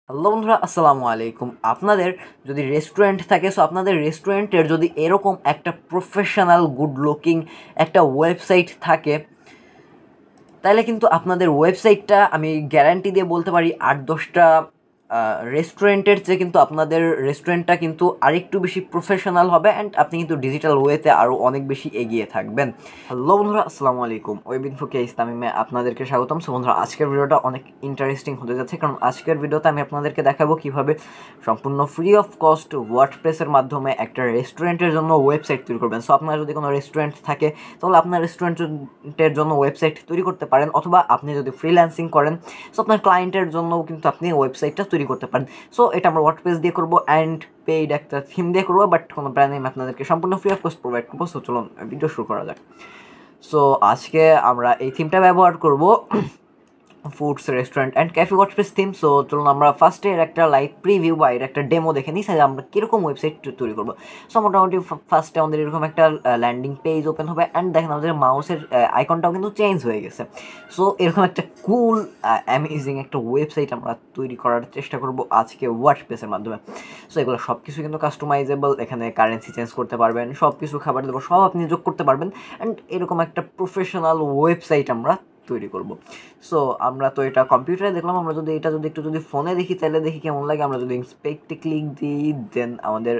Hello বন্ধুরা, আসসালামু আলাইকুম। আপনাদের যদি রেস্টুরেন্ট থাকে, সো আপনাদের রেস্টুরেন্টের যদি এরকম একটা প্রফেশনাল গুড লুকিং একটা ওয়েবসাইট থাকে, তাহলে কিন্তু আপনাদের ওয়েবসাইটটা আমি গ্যারান্টি দিয়ে বলতে পারি ৮-১০টা রেস্টুরেন্টের চেয়ে কিন্তু আপনাদের রেস্টুরেন্টটা কিন্তু আরেকটু বেশি প্রফেশনাল হবে অ্যান্ড আপনি কিন্তু ডিজিটাল ওয়েতে আরও অনেক বেশি এগিয়ে থাকবেন। হ্যালো বন্ধুরা, আসসালামু আলাইকুম। ওয়েবিন ফুকে ইসলামিমে আপনাদেরকে স্বাগতম। সো বন্ধুরা, আজকের ভিডিওটা অনেক ইন্টারেস্টিং হতে যাচ্ছে, কারণ আজকের ভিডিওতে আমি আপনাদেরকে দেখাবো কীভাবে সম্পূর্ণ ফ্রি অফ কস্ট ওয়ার্ডপ্রেসের মাধ্যমে একটা রেস্টুরেন্টের জন্য ওয়েবসাইট তৈরি করবেন। সো আপনার যদি কোনো রেস্টুরেন্ট থাকে, তাহলে আপনার রেস্টুরেন্টের জন্য ওয়েবসাইট তৈরি করতে পারেন, অথবা আপনি যদি ফ্রিল্যান্সিং করেন, সো আপনার ক্লায়েন্টের জন্যও কিন্তু আপনি ওয়েবসাইটটা তৈরি করতে পারেন। সো এটা আমরা ওয়ার্ডপ্রেস দিয়ে করবো অ্যান্ড পেইড একটা থিম দিয়ে করবো, বাট কোনো ব্র্যান্ড নেম আপনাদেরকে সম্পূর্ণ ফ্রি অফ কস্ট প্রোভাইড করবো। সো চলুন ভিডিও শুরু করা যাক। সো আজকে আমরা এই থিমটা ব্যবহার করব foods restaurant and cafe WordPress theme. So চলুন আমরা ফার্স্টে এর একটা লাইভ প্রিভিউ বা এর একটা ডেমো দেখে নিই, যে আমরা কীরকম ওয়েবসাইট তৈরি করবো। সো মোটামুটি ফার্স্টে আমাদের এরকম একটা ল্যান্ডিং পেজ ওপেন হবে অ্যান্ড দেখেন আমাদের মাউসের আইকনটাও কিন্তু চেঞ্জ হয়ে গেছে। সো এরকম একটা কুল অ্যামেজিং একটা ওয়েবসাইট আমরা তৈরি করার চেষ্টা করব আজকে ওয়ার্ডপ্রেসের মাধ্যমে। সো এগুলো সব কিছু কিন্তু কাস্টমাইজেবল, এখানে কারেন্সি চেঞ্জ করতে পারবেন, সব কিছু খাবার দেবো সব আপনি যোগ করতে পারবেন অ্যান্ড এরকম একটা প্রফেশনাল ওয়েবসাইট আমরা তৈরি করব। সো আমরা তো এটা কম্পিউটারে দেখলাম, আমরা যদি এটা একটু ফোনে দেখি, তাহলে দেখি কেমন লাগে। আমরা যদি ইন্সপেক্টে ক্লিক দিই, দেন আমাদের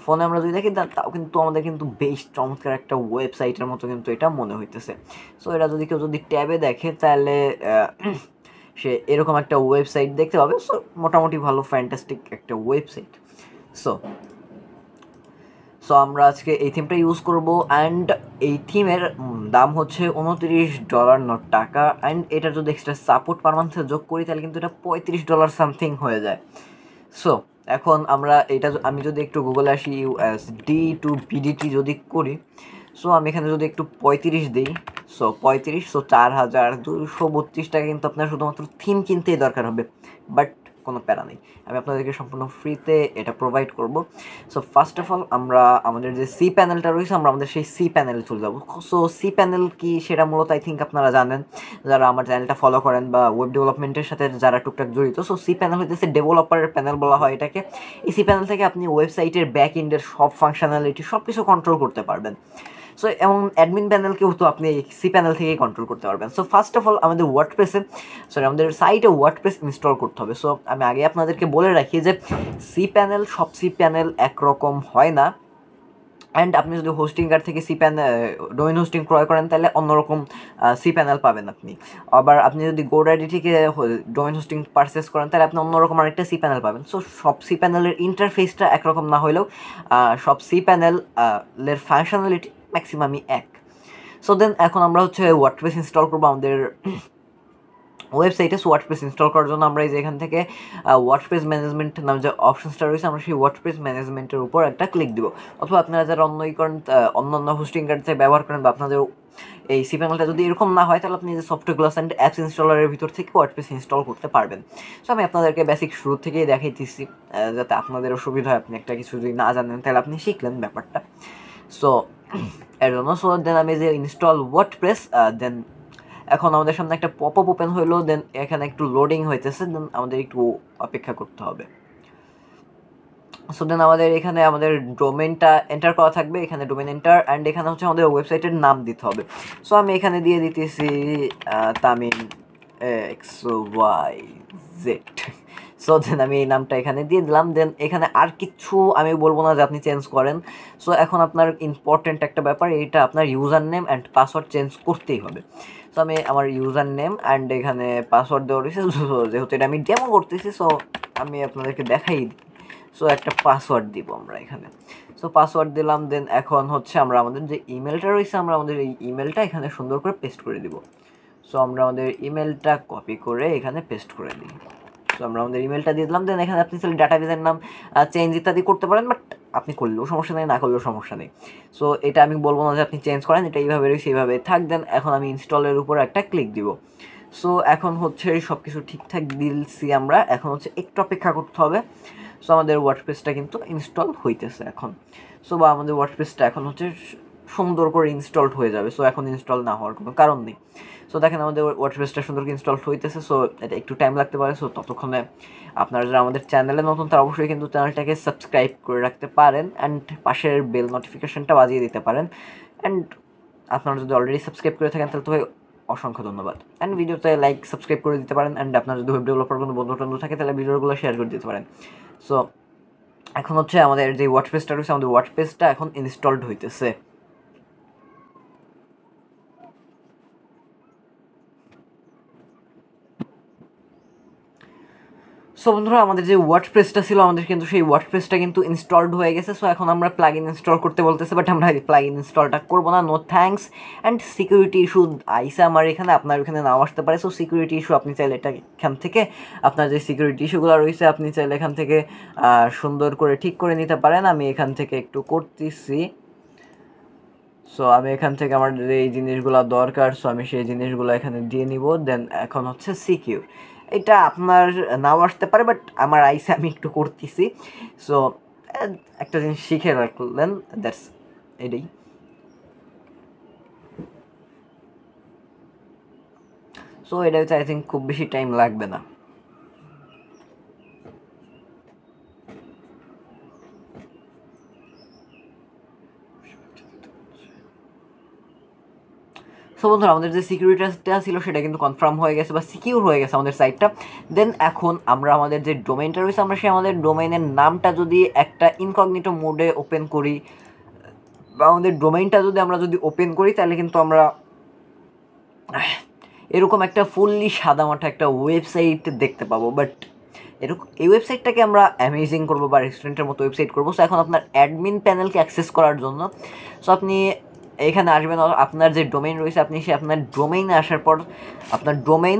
ফোনে আমরা যদি দেখি, তাও কিন্তু আমাদের কিন্তু বেশ চমৎকার একটা ওয়েবসাইটের মতো কিন্তু এটা মনে হইতেছে। সো এটা যদি কেউ ট্যাবে দেখে, তাহলে সে এরকম একটা ওয়েবসাইট দেখতে পাবে। সো মোটামুটি ভালো ফ্যান্টাস্টিক একটা ওয়েবসাইট। সো আমরা আজকে এই থিমটা ইউজ করব অ্যান্ড এই থিমের দাম হচ্ছে $29 নট টাকা, অ্যান্ড এটার যদি এক্সট্রা সাপোর্ট পার মান্থে যোগ করি, তাহলে কিন্তু এটা $35 সামথিং হয়ে যায়। সো এখন আমরা আমি যদি একটু গুগলে আসি, USD টু BDT যদি করি, সো আমি এখানে যদি একটু 35 দিই, সো 35, সো 4232 টাকা কিন্তু আপনার শুধুমাত্র থিম কিনতেই দরকার হবে। বাট কোনো প্যারা নেই, আমি আপনাদেরকে সম্পূর্ণ ফ্রিতে এটা প্রোভাইড করব। সো ফার্স্ট অফ অল আমরা আমাদের যে সি প্যানেলটা রয়েছে, আমরা আমাদের সেই সি প্যানেলে চলে যাবো। সো সি প্যানেল কি, সেটা মূলত আই থিঙ্ক আপনারা জানেন, যারা আমার চ্যানেলটা ফলো করেন বা ওয়েব ডেভেলপমেন্টের সাথে যারা টুকটাক জড়িত। সো সি প্যানেল হইতেছে ডেভেলপারের প্যানেল বলা হয় এটাকে। এই সি প্যানেল থেকে আপনি ওয়েবসাইটের ব্যাক এন্ডের সব ফাংশনালিটি সব কিছু কন্ট্রোল করতে পারবেন। সো এবং অ্যাডমিন প্যানেলকেও তো আপনি সি প্যানেল থেকেই কন্ট্রোল করতে পারবেন। সো ফার্স্ট অফ অল আমাদের আমাদের সাইটে ওয়ার্ডপ্রেস ইনস্টল করতে হবে। সো আমি আগে আপনাদেরকে বলে রাখি যে সব সি প্যানেল একরকম হয় না, অ্যান্ড আপনি যদি হোস্টিংকার থেকে ডোমেইন হোস্টিং ক্রয় করেন, তাহলে অন্যরকম সি প্যানেল পাবেন আপনি। আবার আপনি যদি গোডাডি থেকে ডোমেইন হোস্টিং পারচেস করেন, তাহলে আপনি অন্যরকম আরেকটা সি প্যানেল পাবেন। সো সব সি প্যানেলের ইন্টারফেসটা একরকম না হলেও সব সি প্যানেলের ফাংশনালিটি ম্যাক্সিমামই এক। সো দেন এখন আমরা ওয়ার্ডপ্রেস ইনস্টল করবো আমাদের ওয়েবসাইটে। সো ওয়ার্ডপ্রেস ইনস্টল করার জন্য আমরা এই যে এখান থেকে ওয়ার্ডপ্রেস ম্যানেজমেন্ট নামে যে অপশনসটা রয়েছে, আমরা সেই ওয়ার্ডপ্রেস ম্যানেজমেন্টের উপর একটা ক্লিক দিব। অথবা আপনারা যারা অন্য হোস্টিংকারতে ব্যবহার করেন, বা আপনাদের এই সি প্যানেলটা যদি এরকম না হয়, তাহলে আপনি যে সফটওয়্যার অ্যান্ড অ্যাপস ইনস্টলারের ভিতর থেকে ওয়ার্ডপ্রেস ইনস্টল করতে পারবেন। সো আমি আপনাদেরকে বেসিক শুরু থেকেই দেখাইতেছি, যাতে আপনাদেরও সুবিধা হয়। আপনি একটা কিছু যদি না জানেন, তাহলে আপনি শিখলেন ব্যাপারটা। সো এর জন্য দেন আমি যে ইনস্টল ওয়ার্ডপ্রেস, দেন এখন আমাদের সামনে একটা পপ আপ ওপেন হইলো, দেন এখানে একটু লোডিং হইতেছে, দেন আমাদের একটু অপেক্ষা করতে হবে। সো দেন আমাদের এখানে আমাদের ডোমেনটা এন্টার করা থাকবে, এখানে ডোমেন এন্টার, অ্যান্ড এখানে আমাদের ওয়েবসাইটের নাম দিতে হবে। সো আমি এখানে দিয়ে দিতেছি তামিম XYZ। সো দেন আমি এই নামটা এখানে দিয়ে দিলাম। দেন এখানে আর কিচ্ছু আমি বলবো না যে আপনি চেঞ্জ করেন। সো এখন আপনার ইম্পর্টেন্ট একটা ব্যাপার, এইটা আপনার user name and password change করতেই হবে। সো আমি আমার ইউজার নেম অ্যান্ড এখানে পাসওয়ার্ড দেওয়া রয়েছে, যেহেতু এটা আমি ডেমো করতেছি, সো আমি আপনাদেরকে দেখাই দিই। সো একটা পাসওয়ার্ড দিব আমরা এখানে। সো পাসওয়ার্ড দিলাম। দেন এখন আমরা আমাদের যে ইমেলটা রয়েছে, আমরা আমাদের এই ইমেলটা এখানে সুন্দর করে পেস্ট করে দিব। সো আমরা আমাদের ইমেলটা কপি করে এখানে পেস্ট করে দিই। সো আমরা আমাদের ইমেলটা দিয়ে দিলাম। দেন এখানে আপনি চাইলে ডাটাবেজের নাম চেঞ্জ ইত্যাদি করতে পারেন, বাট আপনি করলেও সমস্যা নেই, না করলেও সমস্যা নেই। সো এটা আমি বলবো না যে আপনি চেঞ্জ করেন, এটা এইভাবে রয়েছে এইভাবে থাক। দেন এখন আমি ইনস্টলের উপর একটা ক্লিক দিব। সো এখন সব কিছু ঠিকঠাক দিলছি আমরা, এখন একটু অপেক্ষা করতে হবে। সো আমাদের ওয়ার্ডপ্রেসটা কিন্তু ইনস্টল হইতেছে এখন। সো বা আমাদের ওয়ার্ডপ্রেসটা এখন সুন্দর করে ইনস্টলড হয়ে যাবে। সো এখন ইনস্টল না হওয়ার কোনো কারণ নেই। সো দেখেন আমাদের ওয়ার্ডপ্রেসটা সুন্দর করে ইনস্টল হইতেছে। সো এটা একটু টাইম লাগতে পারে। সো ততক্ষণে আপনারা যারা আমাদের চ্যানেলে নতুন তারা অবশ্যই কিন্তু চ্যানেলটাকে সাবস্ক্রাইব করে রাখতে পারেন অ্যান্ড পাশের বেল নোটিফিকেশনটা বাজিয়ে দিতে পারেন। অ্যান্ড আপনারা যদি অলরেডি সাবস্ক্রাইব করে থাকেন তাহলে তো অসংখ্য ধন্যবাদ। অ্যান্ড ভিডিওতে লাইক সাবস্ক্রাইব করে দিতে পারেন। অ্যান্ড আপনার যদি ওয়েব ডেভেলপার কোনো বন্ধু থাকে তাহলে ভিডিওগুলো শেয়ার করে দিতে পারেন। সো এখন হচ্ছে আমাদের যে ওয়ার্ডপ্রেসটা রয়েছে, আমাদের ওয়ার্ডপ্রেসটা এখন ইনস্টলড হইতেছে। সো বন্ধুরা, আমাদের যে ওয়ার্ডপ্রেসটা ছিল আমাদের কিন্তু সেই ওয়ার্ডপ্রেসটা কিন্তু ইনস্টলড হয়ে গেছে। সো এখন আমরা প্লাগ ইন ইনস্টল করতে বলতেছে, বাট আমরা প্লাগ ইন ইনস্টলটা করবো না, no thanks. And security issue আইসে আমার এখানে, আপনার এখানে নাও আসতে পারে। সো সিকিউরিটি ইস্যু আপনি চাইলে এটা এখান থেকে আপনার যে সিকিউরিটি ইস্যুগুলো রয়েছে আপনি চাইলে এখান থেকে সুন্দর করে ঠিক করে নিতে পারেন। আমি এখান থেকে একটু করতেছি। সো আমি এখান থেকে আমার এই জিনিসগুলো দরকার, সো আমি সেই জিনিসগুলো এখানে দিয়ে নিব। দেন এখন হচ্ছে সিকিউর, এটা আপনার নাও আসতে পারে, বাট আমার আইসে আমি একটু করতেছি। সো একটা জিনিস শিখে রাখলেন, দ্যাটস এটাই। সো এটা হচ্ছে আই থিঙ্ক খুব বেশি টাইম লাগবে না। সো বন্ধুরা, আমাদের যে সিকিউরিটিটা ছিল সেটা কিন্তু কনফার্ম হয়ে গেছে বা সিকিউর হয়ে গেছে আমাদের সাইটটা। দেন এখন আমরা আমাদের যে ডোমেইনটা রয়েছে আমরা সেই আমাদের ডোমেইনের নামটা যদি একটা ইনকগনিটো মোডে ওপেন করি বা আমাদের ডোমেইনটা আমরা যদি ওপেন করি তাহলে কিন্তু আমরা এরকম একটা ফুললি সাদামাটা একটা ওয়েবসাইট দেখতে পাবো। বাট এরকম এই ওয়েবসাইটটাকে আমরা অ্যামেজিং করবো বা রেস্টুরেন্টের মতো ওয়েবসাইট করবো। সো এখন আপনার অ্যাডমিন প্যানেলকে অ্যাক্সেস করার জন্য সো আপনি এখানে আসবেন, আপনার যে ডোমেইন রয়েছে আপনি সে আপনার ডোমেইনে আসার পর আপনার ডোমেইন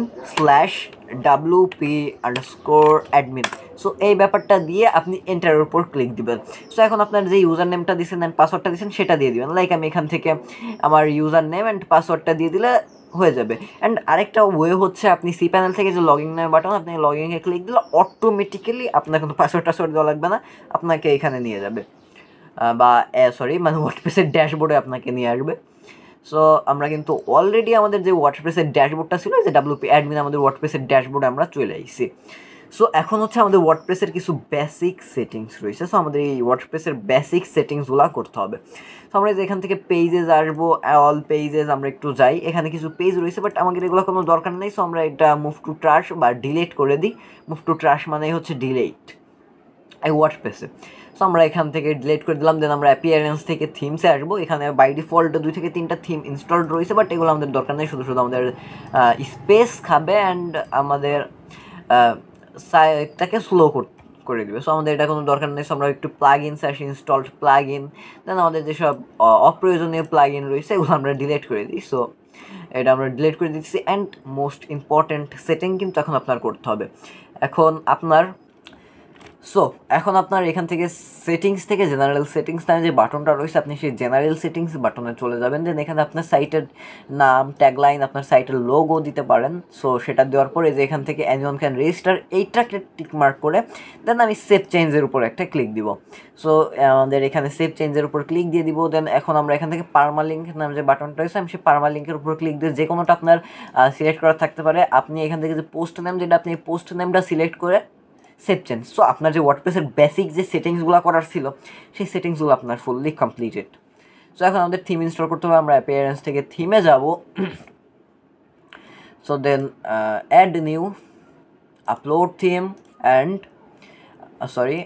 /wp_admin, সো এই ব্যাপারটা দিয়ে আপনি এন্টারের উপর ক্লিক দিবেন। সো এখন আপনার যে ইউজার নেমটা দিচ্ছেন অ্যান্ড পাসওয়ার্ডটা দিচ্ছেন সেটা দিয়ে দিবেন। লাইক আমি এখান থেকে আমার ইউজার নেম অ্যান্ড পাসওয়ার্ডটা দিয়ে দিলে হয়ে যাবে। অ্যান্ড আরেকটা ওয়ে হচ্ছে আপনি সি প্যানেল থেকে যে লগইন নেম বাটন আপনি লগইনে ক্লিক দিলে অটোমেটিক্যালি আপনার কিন্তু পাসওয়ার্ড দেওয়া লাগবে না, আপনাকে এখানে নিয়ে যাবে বা মানে ওয়ার্ডপ্রেসের ড্যাশবোর্ডে আপনাকে নিয়ে আসবে। সো আমরা কিন্তু অলরেডি আমাদের যে ওয়ার্ডপ্রেসের ড্যাশবোর্ডটা ছিল যে ডাব্লিউপি অ্যাডমিন আমাদের ওয়ার্ডপ্রেসের ড্যাশবোর্ডে আমরা চলে আসছি। সো এখন হচ্ছে আমাদের ওয়ার্ডপ্রেসের কিছু বেসিক সেটিংস রয়েছে। সো আমাদের এই ওয়ার্ডপ্রেসের বেসিক সেটিংসগুলো করতে হবে। সো আমরা যে এখান থেকে পেজেস আসবো, অল পেজেস আমরা একটু যাই, এখানে কিছু পেজ রয়েছে বাট আমাদের এগুলো কোনো দরকার নেই। সো আমরা এটা মুভ টু ট্রাশ বা ডিলেট করে দিই। মুভ টু ট্রাশ মানে হচ্ছে ডিলেট এই ওয়ার্ডপ্রেসে। সো আমরা এখান থেকে ডিলিট করে দিলাম। দেন আমরা অ্যাপিয়ারেন্স থেকে থিমসে আসবো। এখানে বাই ডিফল্ট 2 থেকে 3টা থিম ইনস্টলড রয়েছে বাট এগুলো আমাদের দরকার নেই, শুধু আমাদের স্পেস খাবে অ্যান্ড আমাদের সাইটটাকে স্লো করে দিবে। সো আমাদের এটা কোনো দরকার নেই। সো আমরা একটু প্লাগ ইনসে আসি, ইনস্টলড প্লাগ ইন। দেন আমাদের যেসব অপ্রয়োজনীয় প্লাগ ইন রয়েছে এগুলো আমরা ডিলিট করে দিই। সো এটা আমরা ডিলিট করে দিচ্ছি। অ্যান্ড মোস্ট ইম্পর্ট্যান্ট সেটিং কিন্তু এখন আপনার করতে হবে। এখন আপনার এখান থেকে সেটিংস থেকে জেনারেল সেটিংস নামে যে বাটনটা রয়েছে আপনি সেই জেনারেল সেটিংস বাটনে চলে যাবেন। দেন এখানে আপনার সাইটের নাম, ট্যাগলাইন, আপনার সাইটের লোগো দিতে পারেন। সো সেটা দেওয়ার পরে যে এখান থেকে এনিওয়ান ক্যান রেজিস্টার এইটাকে টিকমার্ক করে দেন আমি সেভ চেঞ্জের উপর একটা ক্লিক দিব। সো আমাদের এখানে সেভ চেঞ্জের উপর ক্লিক দিয়ে দিব। দেন এখন আমরা এখান থেকে পারমালিঙ্ক নাম যে বাটনটা রয়েছে আমি সেই পারমালিঙ্কের উপর ক্লিক দিয়ে যে কোনোটা আপনার সিলেক্ট করা থাকতে পারে। আপনি এখান থেকে যে পোস্ট নেম যেটা আপনি পোস্ট নেমটা সিলেক্ট করে সেভ চেঞ্জ। সো আপনার যে ওয়ার্ডপ্রেসের বেসিক যে সেটিংসগুলো করার ছিল সেই সেটিংসগুলো আপনার ফুললি কমপ্লিটেড। সো এখন আমাদের থিম ইনস্টল করতে হবে। আমরা অ্যাপিয়ারেন্স থেকে থিমে যাব। So then add new, upload theme and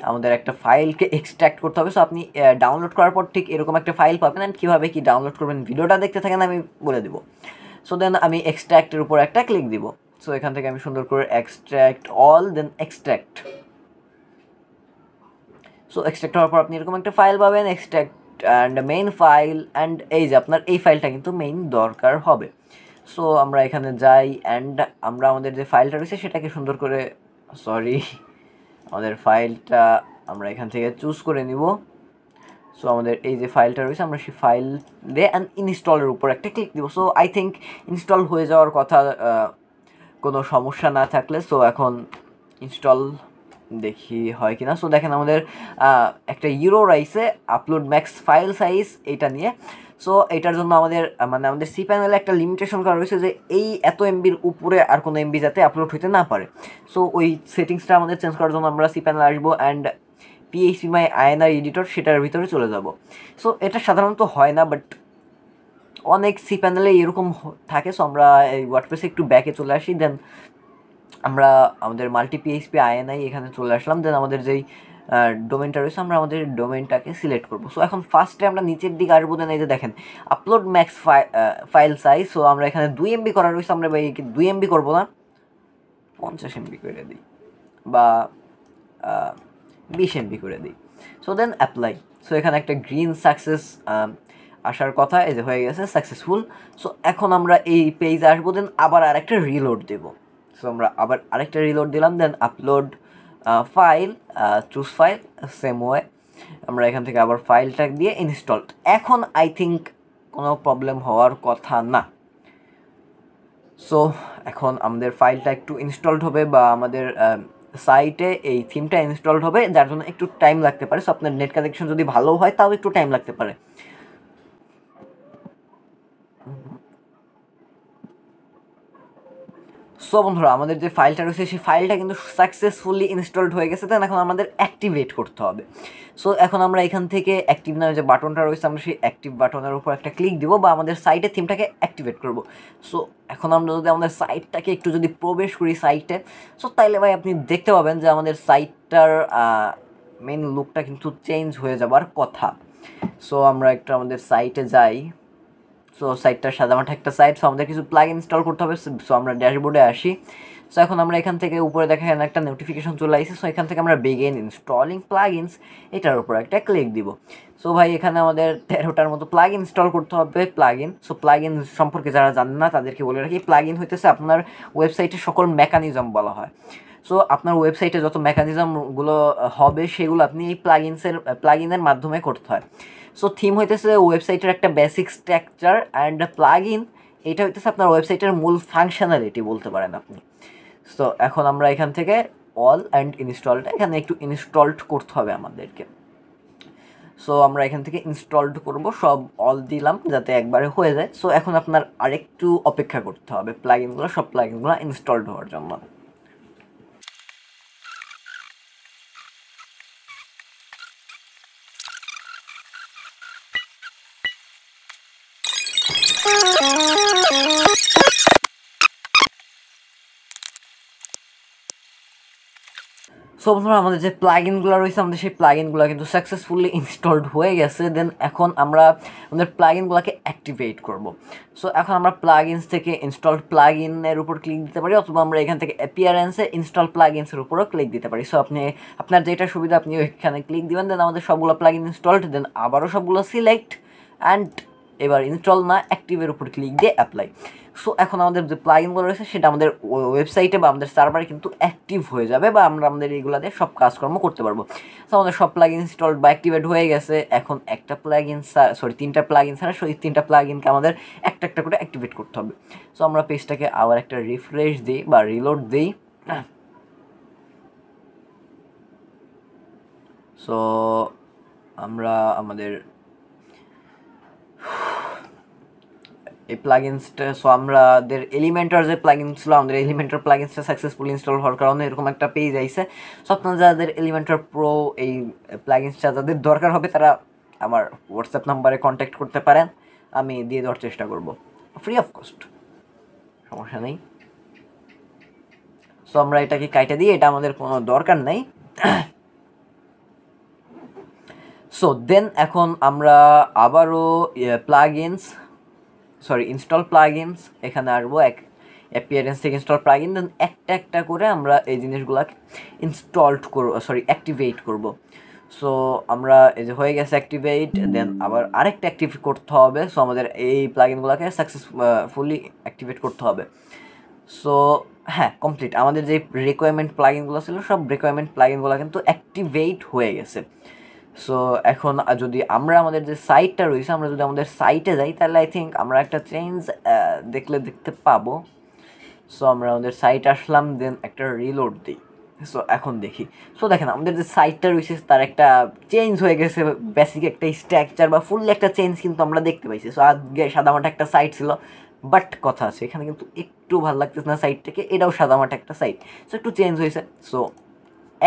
আমাদের একটা ফাইলকে এক্সট্র্যাক্ট করতে হবে। সো আপনি ডাউনলোড করার পর ঠিক এরকম একটা ফাইল পাবেন। অ্যান্ড কীভাবে কি ডাউনলোড করবেন ভিডিওটা দেখতে থাকেন, আমি বলে দেবো। সো দেন আমি এক্সট্র্যাক্টের উপর একটা ক্লিক দিব। সো এখান থেকে আমি সুন্দর করে এক্সট্র্যাক্ট অল, দেন এক্সট্র্যাক্ট। সো এক্সট্র্যাক্ট হওয়ার পর আপনি এরকম একটা ফাইল পাবেন, extract and main file. And এই যে আপনার এই ফাইলটা কিন্তু মেইন দরকার হবে। সো আমরা এখানে যাই অ্যান্ড আমরা আমাদের যে ফাইলটা রয়েছে সেটাকে সুন্দর করে আমাদের ফাইলটা আমরা এখান থেকে চুজ করে নিব। সো আমাদের এই যে ফাইলটা রয়েছে আমরা সেই ফাইল দিয়ে অ্যান্ড ইনস্টলের উপর একটা ক্লিক দিব। সো আই থিঙ্ক ইনস্টল হয়ে যাওয়ার কথা কোনো সমস্যা না থাকলে। সো এখন ইনস্টল দেখি হয় কিনা। সো দেখেন আমাদের একটা ইউরো রাইসে আপলোড ম্যাক্স ফাইল সাইজ এইটা নিয়ে। সো এটার জন্য আমাদের মানে আমাদের সি প্যানেলে একটা লিমিটেশন করা রয়েছে যে এই এত এমবির উপরে আর কোনো এমবি যাতে আপলোড হইতে না পারে। সো ওই সেটিংসটা আমাদের চেঞ্জ করার জন্য আমরা সি প্যানেলে আসবো and PHP my INR editor সেটার ভিতরে চলে যাব। সো এটা সাধারণত হয় না, বাট অনেক সি প্যানেলে এরকম থাকে। সো আমরা এই ওয়ার্ডপ্রেসে একটু ব্যাকে চলে আসি, দেন আমরা আমাদের মাল্টি পিএইচপি আইএনআই এখানে চলে আসলাম। দেন আমাদের যেই ডোমেনটা রয়েছে আমরা আমাদের ডোমেনটাকে সিলেক্ট করবো। সো এখন ফার্স্টে আমরা নিচের দিকে আসবো, দেন এই যে দেখেন upload max file size. So আমরা এখানে 2 MB করা রয়েছে, আমরা 2 MB করবো না, 50 MB করে দিই বা 20 MB করে দিই। So then apply. সো এখানে একটা গ্রিন সাকসেস আসার কথা, এই যে হয়ে গেছে সাকসেসফুল। সো এখন আমরা এই পেজে আসবো, দেন আবার আরেকটা রিলোড দেবো। সো আমরা আবার আরেকটা রিলোড দিলাম, then upload file, choose file, same way আমরা এখান থেকে আবার ফাইলটা দিয়ে ইনস্টল। এখন আই থিঙ্ক কোনো প্রবলেম হওয়ার কথা না। সো এখন আমাদের ফাইলটা একটু ইনস্টলড হবে বা আমাদের সাইটে এই থিমটা ইনস্টলড হবে, যার জন্য একটু টাইম লাগতে পারে। সো আপনার নেট কানেকশন যদি ভালো হয় তাও একটু টাইম লাগতে পারে। সো বন্ধুরা আমাদের যে ফাইলটা রয়েছে সেই ফাইলটা কিন্তু সাকসেসফুলি ইনস্টলড হয়ে গেছে। দেন এখন আমাদের অ্যাক্টিভেট করতে হবে। সো এখন আমরা এখান থেকে অ্যাক্টিভ নামে যে বাটনটা রয়েছে আমরা সেই অ্যাক্টিভ বাটনের উপর একটা ক্লিক দিব বা আমাদের সাইটের থিমটাকে অ্যাক্টিভেট করব। সো এখন আমরা যদি আমাদের সাইটটাকে একটু যদি প্রবেশ করি সাইটে, সো তাইলে ভাই আপনি দেখতে পাবেন যে আমাদের সাইটটার মেন লুকটা কিন্তু চেঞ্জ হয়ে যাবার কথা। সো আমরা একটু আমাদের সাইটে যাই। সো সাইটটা সাদামাটা একটা সাইট। সো আমাদের কিছু প্লাগ ইনস্টল করতে হবে। সো আমরা ড্যাশবোর্ডে আসি। সো এখন আমরা এখান থেকে উপরে দেখেন একটা নোটিফিকেশন চলে আসছে। সো এখান থেকে আমরা বিগিন ইনস্টলিং প্লাগইনস এটার উপর একটা ক্লিক দিব। সো ভাই এখানে আমাদের 13টার মতো প্লাগ ইনস্টল করতে হবে প্লাগইন। সো প্লাগইন সম্পর্কে যারা জানেন না তাদেরকে বলে রাখি, প্লাগইন হইতেছে আপনার ওয়েবসাইটের সকল মেকানিজম বলা হয়। সো আপনার ওয়েবসাইটে যত মেকানিজমগুলো হবে সেগুলো আপনি এই প্লাগইনের মাধ্যমে করতে হয়। সো থিম হইতেছে ওয়েবসাইটের একটা বেসিক স্ট্রাকচার অ্যান্ড প্লাগইন এটা হইতেছে আপনার ওয়েবসাইটের মূল ফাংশনালিটি বলতে পারেন আপনি। সো এখন আমরা এখান থেকে অল অ্যান্ড ইনস্টলটা এখানে একটু ইনস্টলড করতে হবে আমাদেরকে। সো আমরা এখান থেকে ইনস্টলড করব, সব অল দিলাম যাতে একবারে হয়ে যায়। সো এখন আপনার আরেকটু অপেক্ষা করতে হবে সব প্লাগইনগুলো ইনস্টলড হওয়ার জন্য। সো বন্ধুরা আমাদের যে প্লাগইনগুলো রয়েছে আমাদের সেই প্লাগইনগুলো কিন্তু সাকসেসফুলি ইনস্টলড হয়ে গেছে। দেন এখন আমরা আমাদের প্লাগইনগুলোকে অ্যাক্টিভেট করব। সো এখন আমরা প্লাগইনস থেকে ইনস্টলড প্লাগইনের উপর ক্লিক দিতে পারি, অথবা আমরা এখান থেকে অ্যাপিয়ারেন্সে ইনস্টল প্লাগইনসের উপরও ক্লিক দিতে পারি। সো আপনি আপনার যেটা সুবিধা আপনি ওইখানে ক্লিক দিবেন। দেন আমাদের সবগুলো প্লাগইন ইনস্টলড, দেন আবারও সবগুলো সিলেক্ট অ্যান্ড এবার ইনস্টল না অ্যাক্টিভের উপর ক্লিক দিয়ে অ্যাপ্লাই। সো এখন আমাদের যে প্লাগইনগুলো রয়েছে সেটা আমাদের ওয়েবসাইটে বা আমাদের সার্ভারে কিন্তু অ্যাক্টিভ হয়ে যাবে বা আমরা আমাদের এইগুলো দিয়ে সব কাজকর্ম করতে পারবো। সো আমাদের সব প্লাগইন ইনস্টলড বা অ্যাক্টিভেট হয়ে গেছে। এখন একটা প্লাগইন তিনটা প্লাগইন ছাড়া সেই তিনটা প্লাগইনকে আমাদের একটা একটা করে অ্যাক্টিভেট করতে হবে। সো আমরা পেজটাকে আবার একটা রিফ্রেশ দিই বা রিলোড দিই। সো আমরা আমাদের এই প্লাগইনসটা, সো আমাদের এলিমেন্টার যে প্লাগইন ছিল আমাদের এলিমেন্টার প্লাগইনসটা সাকসেসফুলি ইনস্টল হওয়ার কারণে এরকম একটা পেজ আইছে। সো আপনারা যাদের এলিমেন্টার প্রো এই প্লাগইনসটা যাদের দরকার হবে তারা আমার হোয়াটসঅ্যাপ নাম্বারে কন্ট্যাক্ট করতে পারেন, আমি দিয়ে দেওয়ার চেষ্টা করব ফ্রি অফ কস্ট, সমস্যা নেই। সো আমরা এটাকে কাইটে দিই, এটা আমাদের কোনো দরকার নেই। সো দেন এখন আমরা আবারও ইনস্টল প্লাগইনস এখানে আসবো, অ্যাপিয়ারেন্স থেকে ইনস্টল প্লাগইন, দেন একটা একটা করে আমরা এই জিনিসগুলোকে অ্যাক্টিভেট করব। সো আমরা এই যে হয়ে গেছে অ্যাক্টিভেট, দেন আবার আরেকটা অ্যাক্টিভ করতে হবে। সো আমাদের এই প্লাগইনগুলোকে সাকসেসফুলি অ্যাক্টিভেট করতে হবে। সো হ্যাঁ কমপ্লিট, আমাদের যে রিকোয়ারমেন্ট প্লাগইনগুলো ছিল সব রিকোয়ারমেন্ট প্লাগইনগুলো কিন্তু অ্যাক্টিভেট হয়ে গেছে। সো এখন যদি আমরা আমাদের যে সাইটটা রয়েছে আমরা যদি আমাদের সাইটে যাই তাহলে আই থিঙ্ক আমরা একটা চেঞ্জ দেখতে পাবো। সো আমরা আমাদের সাইট আসলাম, দেন একটা রিলোড দিই। সো এখন দেখি। সো দেখেন আমাদের যে সাইটটা রয়েছে তার একটা চেঞ্জ হয়ে গেছে, বেসিক একটা স্ট্রাকচার বা ফুললি একটা চেঞ্জ কিন্তু আমরা দেখতে পাইছি। সো আগে সাদামাটা একটা সাইট ছিল, বাট কথা আছে এখানে কিন্তু একটু ভালো লাগতেছে না সাইটটাকে, এটাও সাদামাটা একটা সাইট, সো একটু চেঞ্জ হয়েছে। সো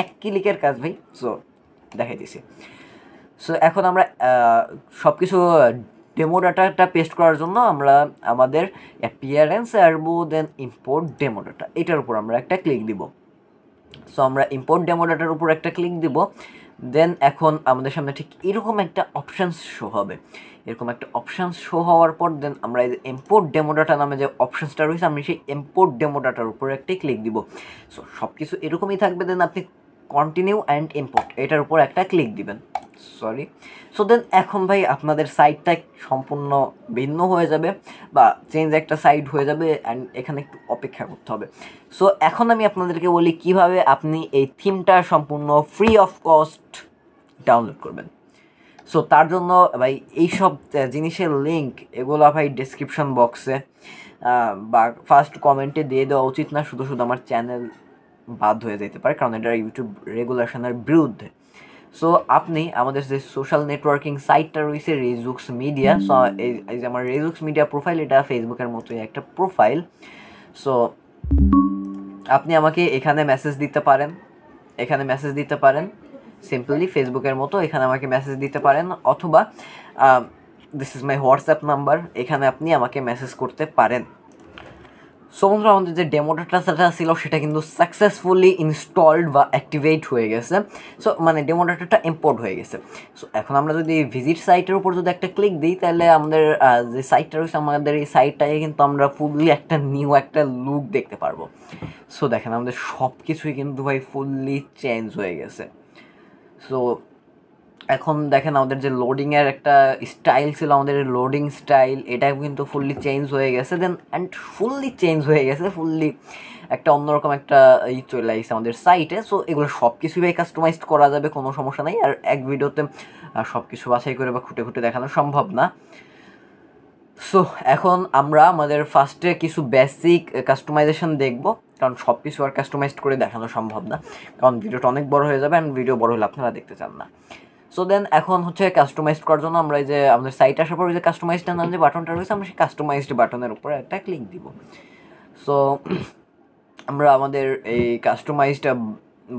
এক ক্লিকের কাজ ভাই। সো দেখাই দিছি। সো এখন আমরা সব কিছু ডেমো ডাটাটা পেস্ট করার জন্য আমরা আমাদের অ্যাপিয়ারেন্স আসবো, দেন ইম্পোর্ট ডেমো ডাটা, এটার উপর আমরা একটা ক্লিক দিব। সো আমরা ইম্পোর্ট ডেমো ডাটার উপর একটা ক্লিক দিব। দেন এখন আমাদের সামনে ঠিক এরকম একটা অপশানস শো হবে। এরকম একটা অপশানস শো হওয়ার পর দেন আমরা এই যে ইম্পোর্ট ডেমো ডাটা নামে যে অপশানসটা রয়েছে আমি সেই ইম্পোর্ট ডেমো ডাটার উপর একটা ক্লিক দিব। সো সব কিছু এরকমই থাকবে। দেন আপনি কন্টিনিউ অ্যান্ড ইম্পোর্ট এটার উপর একটা ক্লিক দিবেন। সরি। সো দেন এখন ভাই আপনাদের সাইটটা সম্পূর্ণ ভিন্ন হয়ে যাবে বা চেঞ্জ একটা সাইট হয়ে যাবে, অ্যান্ড এখানে একটু অপেক্ষা করতে হবে। সো এখন আমি আপনাদেরকে বলি কিভাবে আপনি এই থিমটা সম্পূর্ণ ফ্রি অফ কস্ট ডাউনলোড করবেন। সো তার জন্য ভাই এইসব জিনিসের লিঙ্ক এগুলো ভাই ডেসক্রিপশন বক্সে বা ফার্স্ট কমেন্টে দিয়ে দেওয়া উচিত না, শুধু শুধু আমার চ্যানেল বাদ হয়ে যেতে পারে, কারণ এটা ইউটিউব রেগুলেশনের বিরুদ্ধে। সো আপনি আমাদের যে সোশ্যাল নেটওয়ার্কিং সাইটটা রয়েছে রেজুক্স মিডিয়া, সো এই যে আমার রেজুক্স মিডিয়া প্রোফাইল, এটা ফেসবুকের মতোই একটা প্রোফাইল। সো আপনি আমাকে এখানে মেসেজ দিতে পারেন, এখানে মেসেজ দিতে পারেন সিম্পলি ফেসবুকের মতো এখানে আমাকে মেসেজ দিতে পারেন, অথবা this is my WhatsApp number, এখানে আপনি আমাকে মেসেজ করতে পারেন। সো বন্ধুরা আমাদের যে ডেমো ডাটাটা ছিল সেটা কিন্তু সাকসেসফুলি ইনস্টলড বা অ্যাক্টিভেট হয়ে গেছে। সো মানে ডেমো ডাটাটা ইম্পোর্ট হয়ে গেছে। সো এখন আমরা যদি ভিজিট সাইটের উপর যদি একটা ক্লিক দিই তাহলে আমাদের যে সাইটটা রয়েছে আমাদের এই সাইটটাকে কিন্তু আমরা ফুললি একটা নিউ একটা লুক দেখতে পারবো। সো দেখেন আমাদের সব কিছুই কিন্তু ভাই ফুললি চেঞ্জ হয়ে গেছে। সো এখন দেখেন আমাদের যে লোডিংয়ের একটা স্টাইল ছিল, আমাদের লোডিং স্টাইল এটাও কিন্তু ফুললি চেঞ্জ হয়ে গেছে। দেন অ্যান্ড ফুললি চেঞ্জ হয়ে গেছে, ফুললি একটা অন্যরকম একটা চলে আসছে আমাদের সাইটে। সো এগুলো সব কিছুই ভাই কাস্টমাইজড করা যাবে, কোনো সমস্যা নেই। আর এক ভিডিওতে সব কিছু বাছাই করে বা খুঁটে খুঁটে দেখানো সম্ভব না। সো এখন আমরা আমাদের ফার্স্টে কিছু বেসিক কাস্টমাইজেশন দেখব, কারণ সব কিছু আর কাস্টমাইজড করে দেখানো সম্ভব না, কারণ ভিডিওটা অনেক বড় হয়ে যাবে, অ্যান্ড ভিডিও বড় হলে আপনারা দেখতে চান না। সো দেন এখন হচ্ছে কাস্টমাইজড করার জন্য আমরা এই যে আমাদের সাইট আসার পর যে কাস্টমাইজড নাম যে বাটনটা রয়েছে আমরা সেই কাস্টমাইজড বাটনের উপরে একটা ক্লিক দিব। সো আমরা আমাদের এই কাস্টমাইজড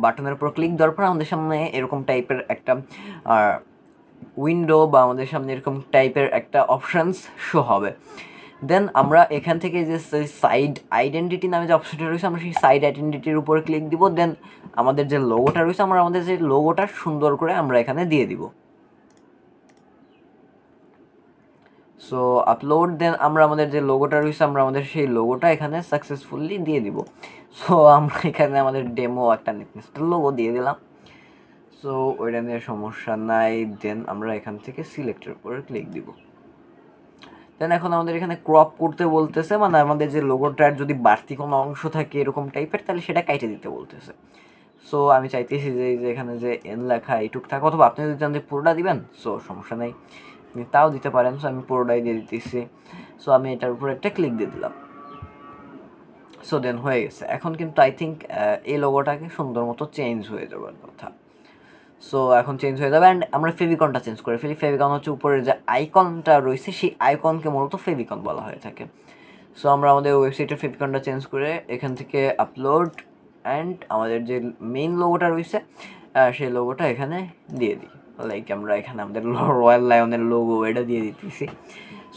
বাটনের উপর ক্লিক দেওয়ার পর আমাদের সামনে এরকম টাইপের একটা উইন্ডো বা আমাদের সামনে এরকম টাইপের একটা অপশানস শো হবে। দেন আমরা এখান থেকে যে সাইড আইডেন্টিটি নামে যে অপশনটা রয়েছে আমরা সেই সাইড আইডেন্টিটির উপর ক্লিক দিব। দেন আমাদের যে লোগোটা রয়েছে আমরা আমাদের যে লোগোটা সুন্দর করে আমরা এখানে দিয়ে দিব। So upload. দেন আমরা আমাদের যে লোগোটা রয়েছে আমরা আমাদের সেই লোগোটা এখানে সাকসেসফুলি দিয়ে দিব। সো আমরা এখানে আমাদের ডেমো একটা লোগো দিয়ে দিলাম। সো ওইটা নিয়ে সমস্যা নাই। দেন আমরা এখান থেকে সিলেক্টের উপরে ক্লিক দিব। দেন এখন আমাদের এখানে ক্রপ করতে বলতেছে, মানে আমাদের যে লোগোটার যদি বাড়তি কোনো অংশ থাকে এরকম টাইপের তাহলে সেটা কাইটে দিতে বলতেছে। সো আমি চাইতেছি যে এখানে যে এন লেখা এইটুক থাকে, অথবা আপনি যদি চান যে পুরোটা দিবেন সো সমস্যা নেই, আপনি তাও দিতে পারেন। সো আমি পুরোটাই দিয়ে দিতেছি। সো আমি এটার উপর একটা ক্লিক দিয়ে দিলাম। সো দেন হয়ে গেছে। এখন কিন্তু আই থিঙ্ক এই লোগোটাকে সুন্দর মতো চেঞ্জ হয়ে যাওয়ার কথা। সো এখন চেঞ্জ হয়ে যাবে। অ্যান্ড আমরা ফেভিকনটা চেঞ্জ করে ফেলি। ফেভিকন হচ্ছে উপরের যে আইকনটা রয়েছে সেই আইকনকে মূলত ফেভিকন বলা হয়ে থাকে। সো আমরা আমাদের ওয়েবসাইটের ফেভিকনটা চেঞ্জ করে এখান থেকে আপলোড অ্যান্ড আমাদের যে মেইন লোগোটা রয়েছে সেই লোগোটা এখানে দিয়ে দিই। লাইক আমরা এখানে আমাদের রয়্যাল লায়নের লোগো এটা দিয়ে দিতেছি।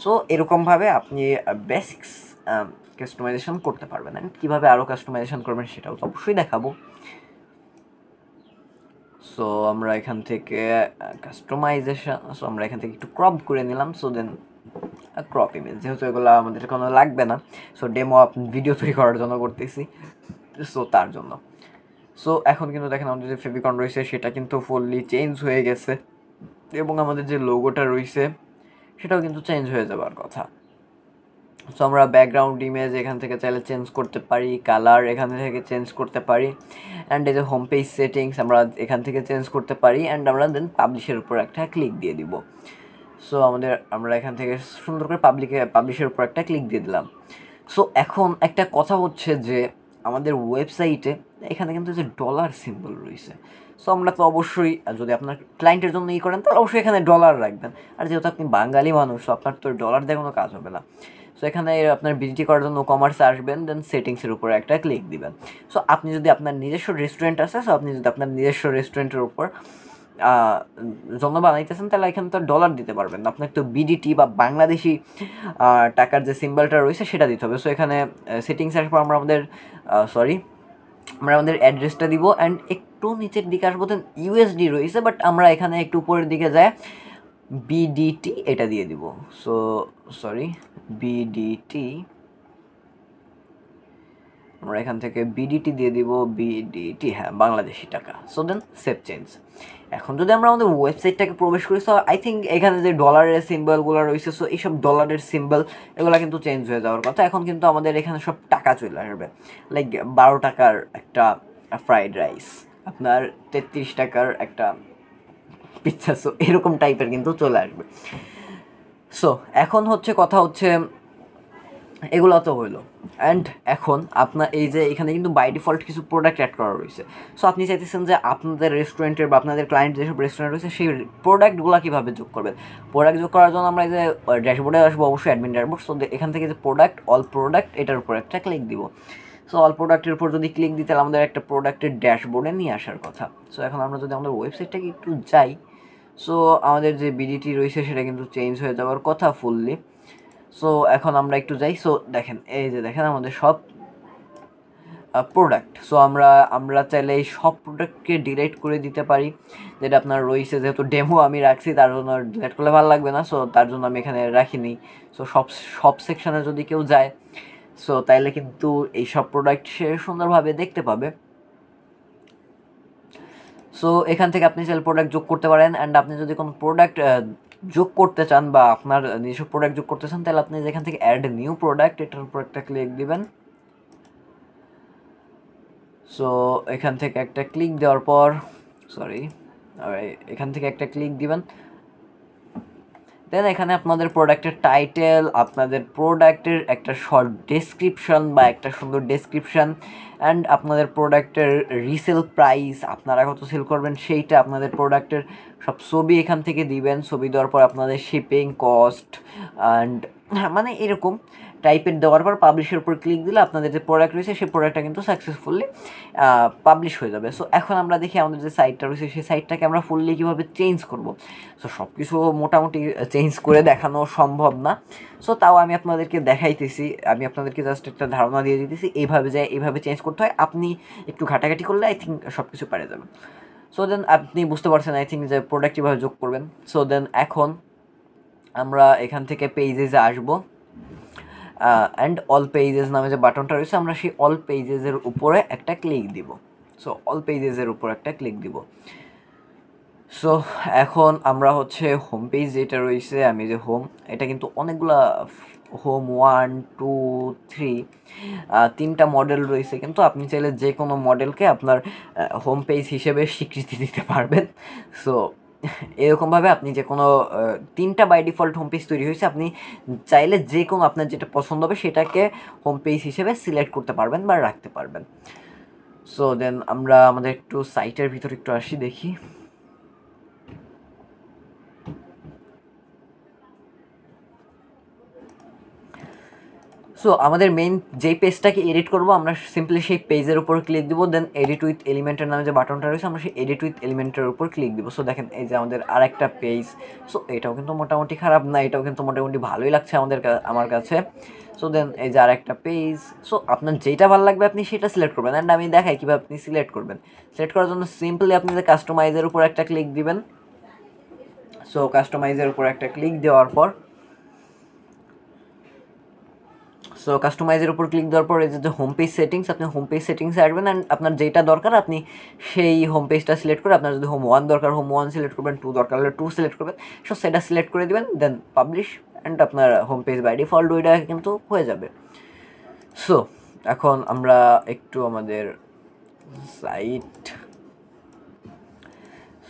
সো এরকমভাবে আপনি বেসিক্স কাস্টমাইজেশন করতে পারবেন। অ্যান্ড কীভাবে আরও কাস্টমাইজেশন করবেন সেটাও তো অবশ্যই দেখাবো। সো আমরা এখান থেকে কাস্টমাইজেশন, সো আমরা এখান থেকে একটু ক্রপ করে নিলাম। সো দেন ক্রপ ইমেজ, যেহেতু এগুলো আমাদের কোনো লাগবে না, সো ডেমো ভিডিও তৈরি করার জন্য করতেছি, সো তার জন্য। সো এখন কিন্তু দেখেন আমাদের যে ফেভিকন রয়েছে সেটা কিন্তু ফুললি চেঞ্জ হয়ে গেছে, এবং আমাদের যে লোগোটা রয়েছে সেটাও কিন্তু চেঞ্জ হয়ে যাওয়ার কথা। সো আমরা ব্যাকগ্রাউন্ড ইমেজ এখান থেকে চাইলে চেঞ্জ করতে পারি, কালার এখান থেকে চেঞ্জ করতে পারি, অ্যান্ড এই যে হোম পেজ সেটিংস আমরা এখান থেকে চেঞ্জ করতে পারি। অ্যান্ড আমরা দেন পাবলিশের উপর একটা ক্লিক দিয়ে দিব। সো আমরা এখান থেকে সুন্দর করে পাবলিশের উপর একটা ক্লিক দিয়ে দিলাম। সো এখন একটা কথা হচ্ছে যে আমাদের ওয়েবসাইটে এখানে কিন্তু যে ডলার সিম্বল রয়েছে, সো আমরা তো অবশ্যই যদি আপনার ক্লায়েন্টের জন্য করেন তাহলে অবশ্যই এখানে ডলার রাখবেন। আর যেহেতু আপনি বাঙালি মানুষ, তো আপনার তো ডলার দিয়ে কোনো কাজ হবে না। সো এখানে আপনার বিডিটি করার জন্য কমার্সে আসবেন, দেন সেটিংসের উপরে একটা ক্লিক দিবেন। সো আপনি যদি আপনার নিজস্ব রেস্টুরেন্ট আছে, সো আপনি যদি আপনার নিজস্ব রেস্টুরেন্টের উপর জন্য বানাইতেছেন, তাহলে এখানে তো ডলার দিতে পারবেন না, আপনার তো বিডিটি বা বাংলাদেশি টাকার যে সিম্বলটা রয়েছে সেটা দিতে হবে। সো এখানে সেটিংস আসার পর আমরা আমাদের অ্যাড্রেসটা দিব, অ্যান্ড একটু নিচের দিকে আসবো, দেন ইউএসডি রয়েছে, বাট আমরা এখানে একটু উপরের দিকে যাই বিডিটি এটা দিয়ে দিব। সো বিডিটি, আমরা এখান থেকে বিডিটি দিয়ে দিব, বিডিটি, হ্যাঁ, বাংলাদেশি টাকা। So then save change. এখন যদি আমরা আমাদের ওয়েবসাইটটাকে প্রবেশ করি, সো আই থিঙ্ক এখানে যে ডলারের সিম্বলগুলো রয়েছে, সো এইসব ডলারের সিম্বল এগুলো কিন্তু চেঞ্জ হয়ে যাওয়ার কথা। এখন কিন্তু আমাদের এখানে সব টাকা চলে আসবে, লাইক 12 টাকার একটা ফ্রাইড রাইস, আপনার 33 টাকার একটা পিৎজা, সো এরকম টাইপের কিন্তু চলে আসবে। সো এখন কথা হচ্ছে এগুলো তো হইলো, অ্যান্ড এখন আপনার এই যে এখানে কিন্তু বাই ডিফল্ট কিছু প্রোডাক্ট অ্যাড করা রয়েছে। সো আপনি চাইতেছেন যে আপনাদের রেস্টুরেন্টের বা আপনাদের ক্লায়েন্ট যেসব রেস্টুরেন্ট রয়েছে সেই প্রোডাক্টগুলো কীভাবে যোগ করবেন। প্রোডাক্ট যোগ করার জন্য আমরা এই যে ড্যাশবোর্ডে আসবো, অবশ্যই অ্যাডমিন ড্যাশবোর্ড। সো এখান থেকে যে প্রোডাক্ট, অল প্রোডাক্ট, এটার উপর একটা ক্লিক দিব। সো অল প্রোডাক্টের উপর যদি ক্লিক দিতে আমাদের একটা প্রোডাক্টের ড্যাশবোর্ডে নিয়ে আসার কথা। সো এখন আমরা যদি আমাদের ওয়েবসাইটটাকে একটু যাই, সো আমাদের যে বিডিটি রয়েছে সেটা কিন্তু চেঞ্জ হয়ে যাওয়ার কথা ফুললি। সো এখন আমরা একটু যাই। সো দেখেন, এই যে দেখেন আমাদের সব প্রোডাক্ট। সো আমরা চাইলে এই সব প্রোডাক্টকে ডিলিট করে দিতে পারি, যেটা আপনার রয়েছে। যেহেতু ডেমো আমি রাখছি, তার জন্য ডিলিট করলে ভালো লাগবে না, সো তার জন্য আমি এখানে রাখিনি। সো সব সেকশানে যদি কেউ যায়, সো তাইলে কিন্তু এই সব প্রোডাক্ট সে সুন্দরভাবে দেখতে পাবে। সো এখান থেকে আপনি চাইলে প্রোডাক্ট যোগ করতে পারেন, অ্যান্ড আপনি যদি কোনো প্রোডাক্ট যোগ করতে চান বা আপনার নিজস্ব প্রোডাক্ট যোগ করতে চান, তাহলে আপনি যেখান থেকে অ্যাড নিউ প্রোডাক্ট, এটার উপর একটা ক্লিক দিবেন। সো এখান থেকে একটা ক্লিক দেওয়ার পর এখান থেকে একটা ক্লিক দিবেন। দেন এখানে আপনাদের প্রোডাক্টের টাইটেল, আপনাদের প্রোডাক্টের একটা শর্ট ডেসক্রিপশন বা একটা সুন্দর ডেসক্রিপশন, অ্যান্ড আপনাদের প্রোডাক্টের রিসেল প্রাইস, আপনারা কত সেল করবেন সেইটা, আপনাদের প্রোডাক্টের সব ছবি এখান থেকে দিবেন। ছবি দেওয়ার পর আপনাদের শিপিং কস্ট অ্যান্ড মানে এরকম টাইপের দেওয়ার পর পাবলিশের উপর ক্লিক দিলে আপনাদের যে প্রোডাক্ট রয়েছে সেই প্রোডাক্টটা কিন্তু সাকসেসফুলি পাবলিশ হয়ে যাবে। সো এখন আমরা দেখি আমাদের যে সাইটটা রয়েছে সেই সাইটটাকে আমরা ফুললি কীভাবে চেঞ্জ করব। সো সব কিছু মোটামুটি চেঞ্জ করে দেখানো সম্ভব না, সো তাও আমি আপনাদেরকে দেখাইতেছি, আমি আপনাদেরকে জাস্ট একটা ধারণা দিয়ে দিতেছি এইভাবে চেঞ্জ করতে হয়। আপনি একটু ঘাটাঘাটি করলে আই থিঙ্ক সব কিছু পারে যাবেন। সো দেন আপনি বুঝতে পারছেন আই থিঙ্ক যে প্রোডাক্ট কীভাবে যোগ করবেন। সো দেন এখন আমরা এখান থেকে পেজেসে আসবো, অ্যান্ড অল পেজেস নামে যে বাটনটা রয়েছে, আমরা সেই অল পেজেসের উপরে একটা ক্লিক দিব। সো অল পেজেসের উপর একটা ক্লিক দিব। সো এখন আমরা হোম পেজ যেটা রয়েছে, আমি যে হোম, এটা কিন্তু অনেকগুলা হোম 1 2 3 3টা মডেল রয়েছে, কিন্তু আপনি চাইলে যে কোনো মডেলকে আপনার হোম পেজ হিসেবে স্বীকৃতি দিতে পারবেন। সো এরকমভাবে আপনি যে কোনো 3টা বাই ডিফল্ট হোম পেজ তৈরি হয়েছে, আপনি চাইলে যে কোনো আপনার যেটা পছন্দ হবে সেটাকে হোম পেজ হিসেবে সিলেক্ট করতে পারবেন বা রাখতে পারবেন। সো দেন আমরা আমাদের একটু সাইটের ভিতরে একটু আসি, দেখি। সো আমাদের মেইন যেই পেজটাকে এডিট করবো, আমরা সিম্পলি সেই পেজের উপর ক্লিক দিব, দেন এডিট উইথ এলিমেন্টের নামে যে বাটনটা রয়েছে, আমরা সেই এডিট উইথ এলিমেন্টের উপর ক্লিক দিব। সো দেখেন এই যে আমাদের আর একটা পেজ। সো এটাও কিন্তু মোটামুটি খারাপ না, এটাও কিন্তু মোটামুটি ভালোই লাগছে আমার কাছে। সো দেন এই যে আর একটা পেজ। সো আপনার যেটা ভালো লাগবে আপনি সেটা সিলেক্ট করবেন, অ্যান্ড আমি দেখাই কীভাবে আপনি সিলেক্ট করবেন। সিলেক্ট করার জন্য সিম্পলি আপনি যে কাস্টমাইজের উপর একটা ক্লিক দিবেন। সো কাস্টমাইজের উপর একটা ক্লিক দেওয়ার পর কাস্টমাইজের উপর ক্লিক দেওয়ার পর এই যে হোম পেজ সেটিংস, আপনি হোম পেজ সেটিংসে আসবেন, অ্যান্ড আপনার যেটা দরকার আপনি সেই হোম পেজটা সিলেক্ট করে, আপনার যদি হোম 1 দরকার হোম 1 সিলেক্ট করবেন, 2 দরকার হলে 2 সিলেক্ট করবেন। সো সেটা সিলেক্ট করে দেবেন, দেন পাবলিশ, অ্যান্ড আপনার হোম পেজ বাই ডিফল্ট ওইটা কিন্তু হয়ে যাবে। সো এখন আমরা একটু আমাদের সাইট,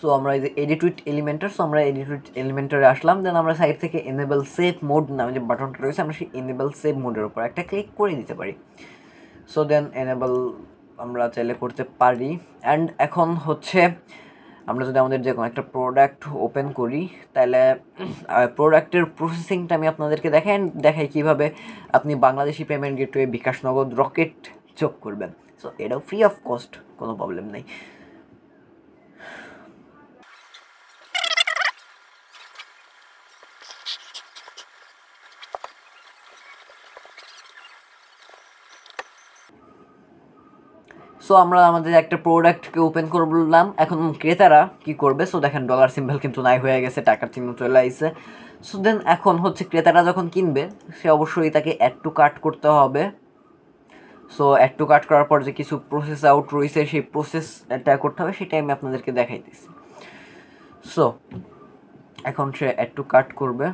সো আমরা এই যে এডিট উইথ এলিমেন্টার, সো আমরা এডিট উইথ এলিমেন্টারে আসলাম। দেন আমরা সাইড থেকে এনেবল সেভ মোড নামে যে বাটনটা রয়েছে, আমরা সেই এনেবল সেভ মোডের উপর একটা ক্লিক করে দিতে পারি। সো দেন এনেবল আমরা চাইলে করতে পারি। অ্যান্ড এখন হচ্ছে আমরা যদি আমাদের যে কোনো একটা প্রোডাক্ট ওপেন করি তাহলে প্রোডাক্টের প্রসেসিংটা আমি আপনাদেরকে দেখাই কীভাবে আপনি বাংলাদেশি পেমেন্ট গেটওয়ে, বিকাশ, নগদ, রকেট যোগ করবেন। সো এটাও ফ্রি অফ কস্ট, কোনো প্রবলেম নেই। সো আমরা আমাদের একটা প্রোডাক্টকে ওপেন করলাম, এখন ক্রেতারা কি করবে? সো দেখেন ডলার সিম্বল কিন্তু নাই হয়ে গেছে, টাকার চিহ্ন চলে আসছে। সো দেন এখন হচ্ছে ক্রেতারা যখন কিনবে সে অবশ্যই তাকে অ্যাড টু কার্ট করতে হবে। সো অ্যাড টু কার্ট করার পর যে কিছু প্রসেস আউট রয়েছে সেই প্রসেসটা করতে হবে, সেটাই আমি আপনাদেরকে দেখাইতেছি। সো এখন সে অ্যাড টু কার্ট করবে।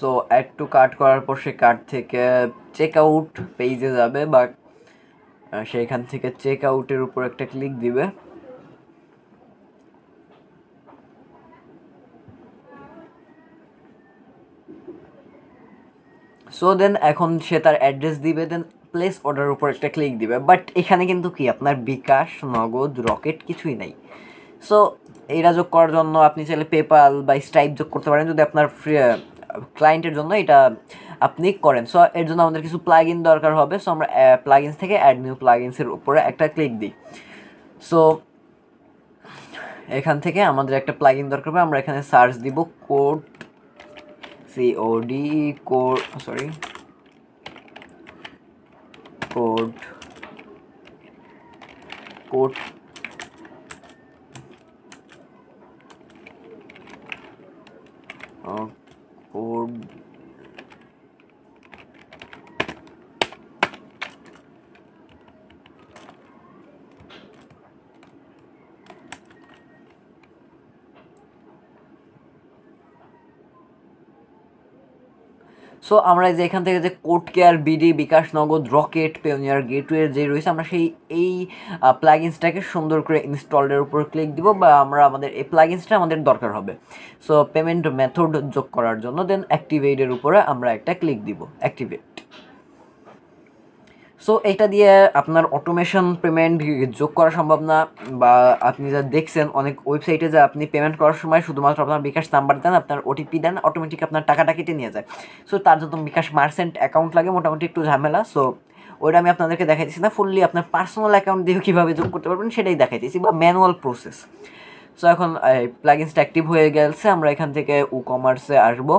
সো অ্যাড টু কার্ট করার পর সে কার্ট থেকে চেক আউট পেজে যাবে, বা সেইখান থেকে চেক আউটের উপর একটা ক্লিক দিবে। সো দেন এখন সে তার অ্যাড্রেস দিবে, দেন প্লেস অর্ডারের উপর একটা ক্লিক দিবে। বাট এখানে কিন্তু কি আপনার বিকাশ, নগদ, রকেট কিছুই নাই। সো এইটা যোগ করার জন্য আপনি চাইলে পেপাল বা স্ট্রাইপ যোগ করতে পারেন যদি আপনার ক্লায়েন্টের জন্য এটা আপনি করেন। সো এর জন্য আমাদের কিছু প্লাগ ইন দরকার হবে। সো আমরা প্লাগইনস থেকে অ্যাড নিউ প্লাগইনসের উপরে একটা ক্লিক দিই। সো এখান থেকে আমাদের একটা প্লাগ ইন দরকার হবে। আমরা এখানে সার্চ দিব কোড কোড সো আমরা যে এখান থেকে যে কোড কেয়ার, বিডি, বিকাশ, নগদ, রকেট, পেওনিয়ার গেটওয়ে যে রয়েছে, আমরা এই প্লাগইনসটাকে সুন্দর করে ইনস্টলের উপর ক্লিক দিব, বা আমাদের এই প্লাগইনসটা আমাদের দরকার হবে। সো পেমেন্ট মেথড যোগ করার জন্য দেন অ্যাক্টিভেটের উপরে আমরা একটা ক্লিক দিব, অ্যাক্টিভেট। সো এটা দিয়ে আপনার অটোমেশন পেমেন্ট যোগ করা সম্ভব না, বা আপনি যা দেখছেন অনেক ওয়েবসাইটে যে আপনি পেমেন্ট করার সময় শুধুমাত্র আপনার বিকাশ নাম্বার দেন, আপনার ওটিপি দেন, অটোমেটিক আপনার টাকাটা কেটে নিয়ে যায়। সো তার জন্য বিকাশ মার্চেন্ট অ্যাকাউন্ট লাগে, মোটামুটি একটু ঝামেলা। সো ওইটা আমি আপনাদেরকে দেখাইতেছি না, ফুললি আপনার পার্সোনাল অ্যাকাউন্ট দিয়ে কীভাবে যোগ করতে পারবেন সেটাই দেখাইতেছি, বা ম্যানুয়াল প্রসেস। সো এখন প্লাগইনসটা অ্যাক্টিভ হয়ে গেছে, আমরা এখান থেকে কমার্সে আসবো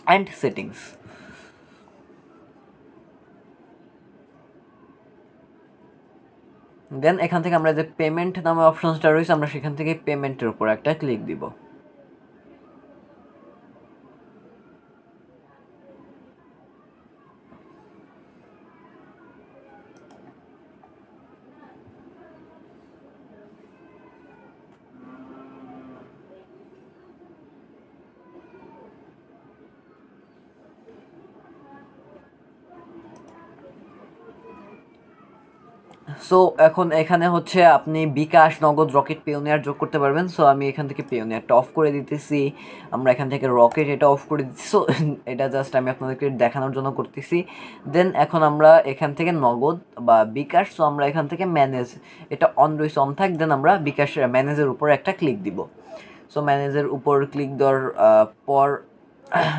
অ্যান্ড সেটিংস। দেন এখান থেকে আমরা যে পেমেন্ট নামে অপশনসটা রয়েছে, আমরা সেখান থেকে পেমেন্টের উপর একটা ক্লিক দিব। সো এখন এখানে হচ্ছে আপনি বিকাশ, নগদ, রকেট, পেওনিয়ার যোগ করতে পারবেন। সো আমি এখান থেকে পেওনিয়ারটা অফ করে দিতেছি, আমরা এখান থেকে রকেট এটা অফ করে দিচ্ছি। সো এটা জাস্ট আমি আপনাদেরকে দেখানোর জন্য করতেছি। দেন এখন আমরা এখান থেকে নগদ বা বিকাশ, সো আমরা এখান থেকে ম্যানেজ এটা অন রয়েছে, অন থাক। দেন আমরা বিকাশ ম্যানেজের উপর একটা ক্লিক দিব। সো ম্যানেজের উপর ক্লিক দেওয়ার পর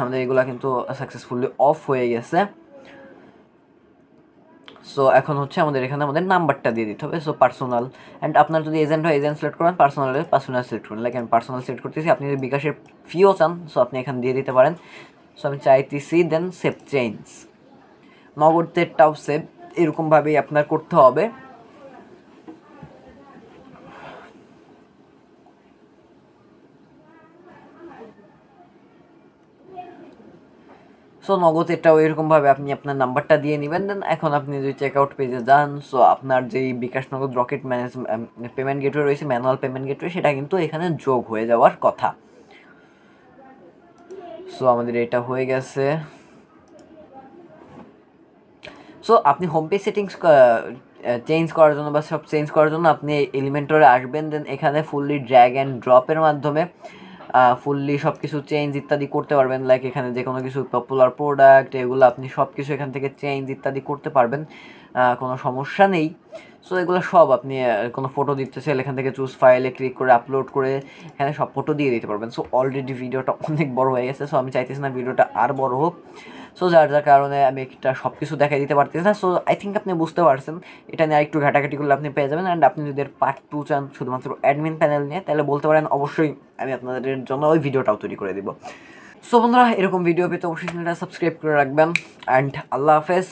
আমাদের এগুলো কিন্তু সাকসেসফুলি অফ হয়ে গেছে। সো এখন হচ্ছে আমাদের এখানে আমাদের নাম্বারটা দিয়ে দিতে হবে। সো পার্সোনাল, অ্যান্ড আপনার যদি এজেন্ট হয় এজেন্ট সিলেক্ট করেন, পার্সোনাল সিলেক্ট করেন। লাইক আমি পার্সোনাল সিলেক্ট করতেছি, আপনি যদি বিকাশের ফিও চান সো আপনি এখানে দিয়ে দিতে পারেন। সো আমি চাইতেছি, দেন সেভ চেঞ্জ, নগদেরটাও সেভ, এরকমভাবেই আপনার করতে হবে। সো নগদ এটাও এরকমভাবে আপনি আপনার নাম্বারটা দিয়ে নেবেন। দেন এখন আপনি যদি চেক আউট পেজে যান, সো আপনার যেই বিকাশ, নগদ, রকেট পেমেন্ট গেটওয়ে রয়েছে, ম্যানুয়াল পেমেন্ট গেটওয়ে, সেটা কিন্তু এখানে যোগ হয়ে যাওয়ার কথা। সো আমাদের এটা হয়ে গেছে। সো আপনি হোম পেজ সেটিংস চেঞ্জ করার জন্য বা সব চেঞ্জ করার জন্য আপনি এলিমেন্টরে আসবেন, দেন এখানে ফুললি ড্র্যাগ অ্যান্ড ড্রপের মাধ্যমে ফুললি সব কিছু চেঞ্জ ইত্যাদি করতে পারবেন। লাইক এখানে যে কোনো কিছু পপুলার প্রোডাক্ট এগুলো আপনি সব কিছু এখান থেকে চেঞ্জ ইত্যাদি করতে পারবেন, কোনো সমস্যা নেই। সো এগুলো সব আপনি কোনো ফটো দিতে চাইলে এখান থেকে চুজ ফাইলে ক্লিক করে আপলোড করে এখানে সব ফটো দিয়ে দিতে পারবেন। সো অলরেডি ভিডিওটা অনেক বড় হয়ে গেছে, সো আমি চাইতেছি না ভিডিওটা আর বড় হোক। সো যার যার কারণে আমি একটা সব কিছু দেখাই দিতে পারতেছি না। সো আই থিঙ্ক আপনি বুঝতে পারছেন, এটা নিয়ে একটু ঘাটাঘাটি করলে আপনি পেয়ে যাবেন। অ্যান্ড আপনি যদি এর পার্ট 2 চান শুধুমাত্র অ্যাডমিন প্যানেল নিয়ে, তাহলে বলতে পারেন, অবশ্যই আমি আপনাদের জন্য ওই ভিডিওটাও তৈরি করে দিব। সো বন্ধুরা, এরকম ভিডিও পেতে অবশ্যই চ্যানেলটা সাবস্ক্রাইব করে রাখবেন। অ্যান্ড আল্লাহ হাফেজ।